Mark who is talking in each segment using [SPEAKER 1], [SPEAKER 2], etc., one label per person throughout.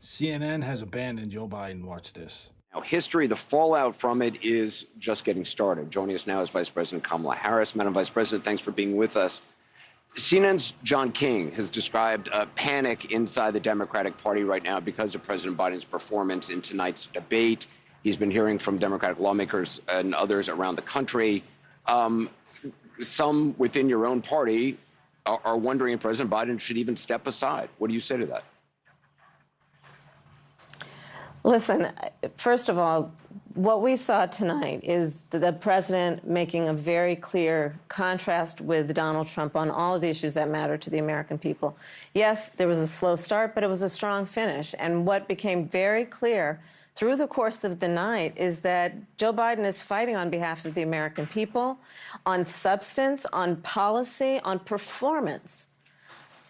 [SPEAKER 1] CNN has abandoned Joe Biden. Watch this.
[SPEAKER 2] Now, history, the fallout from it is just getting started. Joining us now is Vice President Kamala Harris. Madam Vice President, thanks for being with us. CNN's John King has described a panic inside the Democratic Party right now because of President Biden's performance in tonight's debate. He's been hearing from Democratic lawmakers and others around the country. Some within your own party are wondering if President Biden should even step aside. What do you say to that?
[SPEAKER 3] Listen, first of all, what we saw tonight is the president making a very clear contrast with Donald Trump on all of the issues that matter to the American people. Yes, there was a slow start, but it was a strong finish. And what became very clear through the course of the night is that Joe Biden is fighting on behalf of the American people, on substance, on policy, on performance.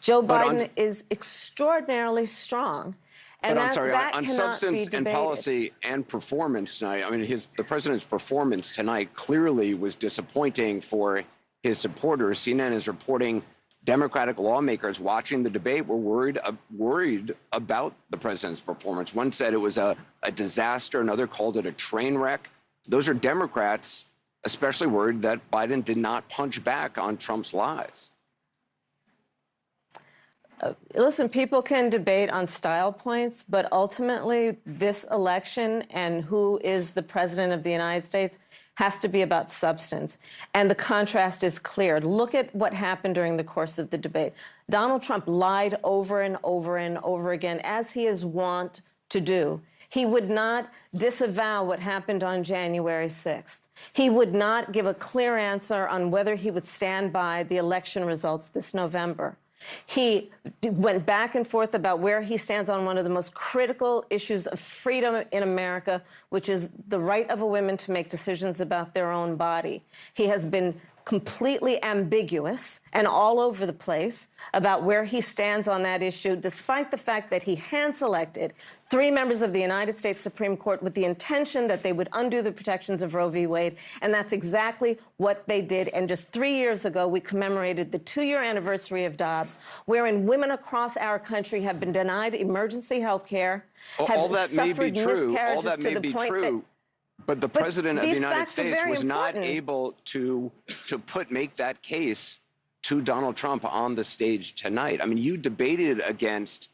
[SPEAKER 3] Joe Biden is extraordinarily strong. And
[SPEAKER 2] but I'm sorry,
[SPEAKER 3] that
[SPEAKER 2] on
[SPEAKER 3] cannot
[SPEAKER 2] substance
[SPEAKER 3] be
[SPEAKER 2] and
[SPEAKER 3] debated.
[SPEAKER 2] policy and performance tonight, I mean, the president's performance tonight clearly was disappointing for his supporters. CNN is reporting Democratic lawmakers watching the debate were worried about the president's performance. One said it was a disaster. Another called it a train wreck. Those are Democrats especially worried that Biden did not punch back on Trump's lies.
[SPEAKER 3] Listen, people can debate on style points, but ultimately this election and who is the president of the United States has to be about substance. And the contrast is clear. Look at what happened during the course of the debate. Donald Trump lied over and over and over again, as he is wont to do. He would not disavow what happened on January 6th. He would not give a clear answer on whether he would stand by the election results this November. He went back and forth about where he stands on one of the most critical issues of freedom in America, which is the right of a woman to make decisions about their own body. He has been completely ambiguous and all over the place about where he stands on that issue, despite the fact that he hand-selected 3 members of the United States Supreme Court with the intention that they would undo the protections of Roe v. Wade, and that's exactly what they did. And just 3 years ago, we commemorated the 2-year anniversary of Dobbs, wherein women across our country have been denied emergency health care,
[SPEAKER 2] All that may be true. All that may be true. But the president of the United States was not able to make that case to Donald Trump on the stage tonight. I mean, you debated against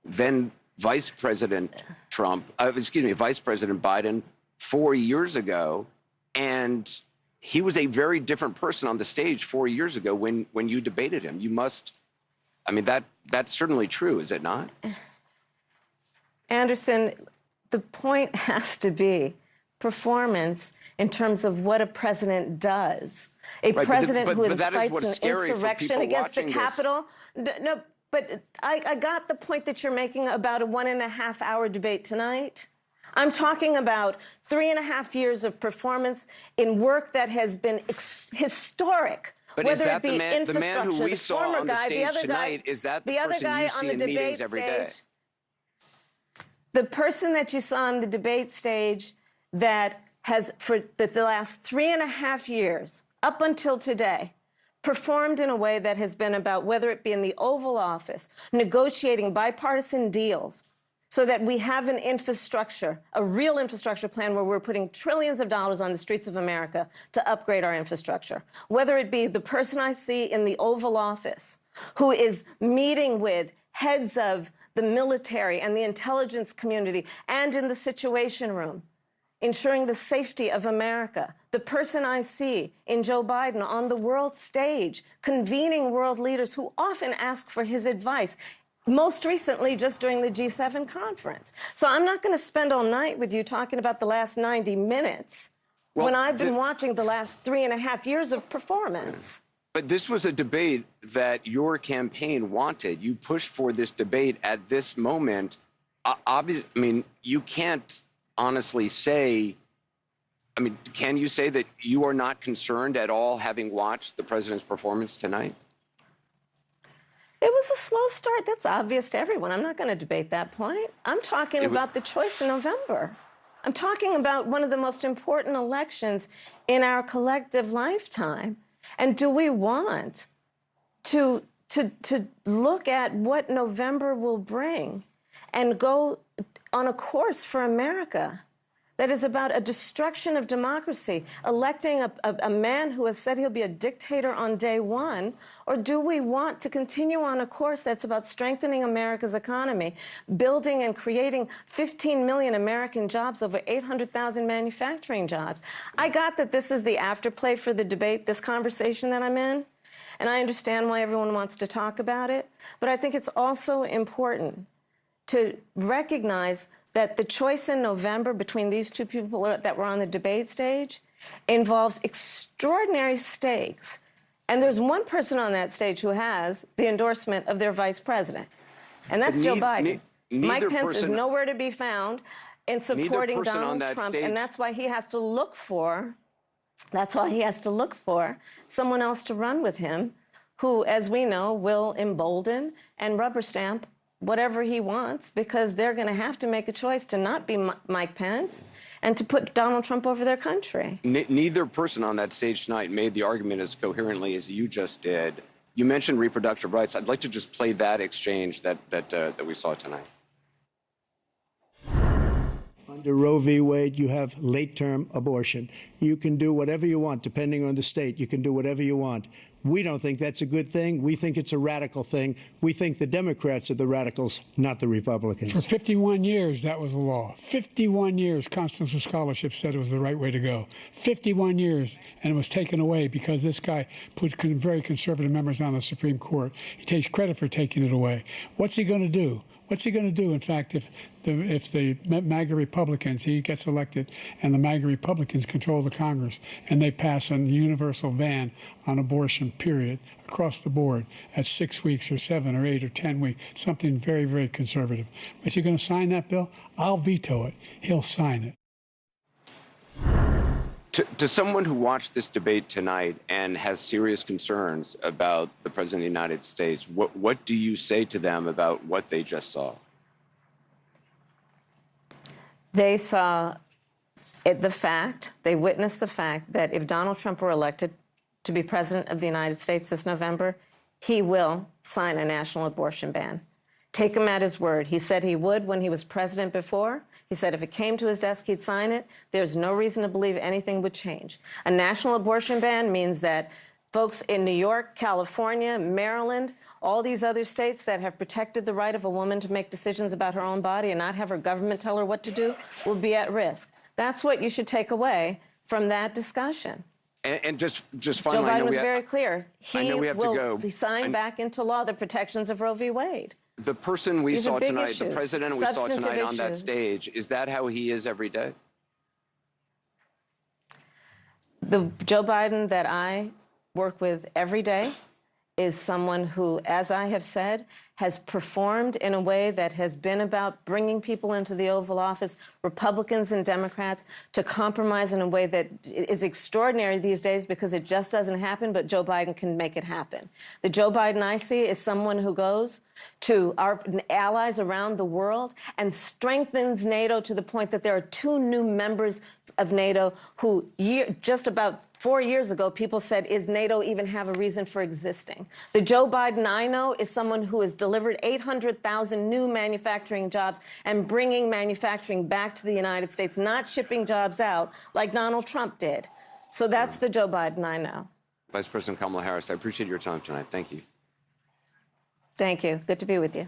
[SPEAKER 2] then Vice President Vice President Biden 4 years ago, and he was a very different person on the stage 4 years ago when you debated him. You must, I mean, that's certainly true, is it not?
[SPEAKER 3] Anderson, the point has to be performance in terms of what a president does. A president who incites an insurrection against the Capitol. No, but I got the point that you're making about a 1.5-hour debate tonight. I'm talking about 3.5 years of performance in work that has been historic.
[SPEAKER 2] But
[SPEAKER 3] whether
[SPEAKER 2] is that
[SPEAKER 3] it be
[SPEAKER 2] the man who we saw on the stage
[SPEAKER 3] the
[SPEAKER 2] tonight? Is that the person you see in meetings every day?
[SPEAKER 3] The person that you saw on the debate stage that has, for the last 3.5 years, up until today, performed in a way that has been about, whether it be in the Oval Office, negotiating bipartisan deals so that we have an infrastructure, a real infrastructure plan where we're putting trillions of dollars on the streets of America to upgrade our infrastructure. Whether it be the person I see in the Oval Office who is meeting with heads of the military and the intelligence community and in the Situation Room, ensuring the safety of America. The person I see in Joe Biden on the world stage, convening world leaders who often ask for his advice, most recently just during the G7 conference. So I'm not going to spend all night with you talking about the last 90 minutes when I've been watching the last 3.5 years of performance.
[SPEAKER 2] But this was a debate that your campaign wanted. You pushed for this debate at this moment. Obviously, I mean, you can't honestly say, I mean, can you say that you are not concerned at all having watched the president's performance tonight?
[SPEAKER 3] It was a slow start. That's obvious to everyone. I'm not going to debate that point. I'm talking about the choice in November. I'm talking about one of the most important elections in our collective lifetime. And do we want to look at what November will bring and go on a course for America that is about a destruction of democracy, electing a man who has said he'll be a dictator on day one? Or do we want to continue on a course that's about strengthening America's economy, building and creating 15 million American jobs, over 800,000 manufacturing jobs? I got that this is the afterplay for the debate, this conversation that I'm in, and I understand why everyone wants to talk about it, but I think it's also important to recognize that the choice in November between these two people that were on the debate stage involves extraordinary stakes. And there's one person on that stage who has the endorsement of their vice president, and that's Joe Biden. Mike Pence is nowhere to be found in supporting Donald Trump, and that's why he has to look for someone else to run with him who, as we know, will embolden and rubber stamp whatever he wants, because they're going to have to make a choice to not be Mike Pence and to put Donald Trump over their country.
[SPEAKER 2] Neither person on that stage tonight made the argument as coherently as you just did. You mentioned reproductive rights. I'd like to just play that exchange that we saw tonight.
[SPEAKER 4] Under Roe v. Wade, you have late-term abortion. You can do whatever you want, depending on the state. You can do whatever you want. We don't think that's a good thing. We think it's a radical thing. We think the Democrats are the radicals, not the Republicans.
[SPEAKER 5] For 51 years, that was the law. 51 years, constitutional scholarship said it was the right way to go. 51 years, and it was taken away because this guy put very conservative members on the Supreme Court. He takes credit for taking it away. What's he going to do? What's he going to do, in fact, if the MAGA Republicans, he gets elected, and the MAGA Republicans control the Congress, and they pass a universal ban on abortion, period, across the board at 6 weeks or 7 or 8 or 10 weeks, something very, very conservative. Is he going to sign that bill? I'll veto it. He'll sign it.
[SPEAKER 2] To someone who watched this debate tonight and has serious concerns about the President of the United States, what do you say to them about what they just saw?
[SPEAKER 3] They saw they witnessed the fact that if Donald Trump were elected to be President of the United States this November, he will sign a national abortion ban. Take him at his word. He said he would when he was president before. He said if it came to his desk, he'd sign it. There's no reason to believe anything would change. A national abortion ban means that folks in New York, California, Maryland, all these other states that have protected the right of a woman to make decisions about her own body and not have her government tell her what to do will be at risk. That's what you should take away from that discussion.
[SPEAKER 2] And just finally,
[SPEAKER 3] Joe Biden was very clear. He will
[SPEAKER 2] sign
[SPEAKER 3] back into law the protections of Roe v. Wade.
[SPEAKER 2] The person we saw tonight, the president we saw tonight on that
[SPEAKER 3] issues.
[SPEAKER 2] stage, is that how he is every day?
[SPEAKER 3] The Joe Biden that I work with every day is someone who, as I have said, has performed in a way that has been about bringing people into the Oval Office, Republicans and Democrats, to compromise in a way that is extraordinary these days because it just doesn't happen, but Joe Biden can make it happen. The Joe Biden I see is someone who goes to our allies around the world and strengthens NATO to the point that there are 2 new members of NATO who just about 4 years ago, people said, is NATO even have a reason for existing? The Joe Biden I know is someone who has delivered 800,000 new manufacturing jobs and bringing manufacturing back to the United States, not shipping jobs out like Donald Trump did. So that's the Joe Biden I know.
[SPEAKER 2] Vice President Kamala Harris, I appreciate your time tonight. Thank you.
[SPEAKER 3] Thank you. Good to be with you.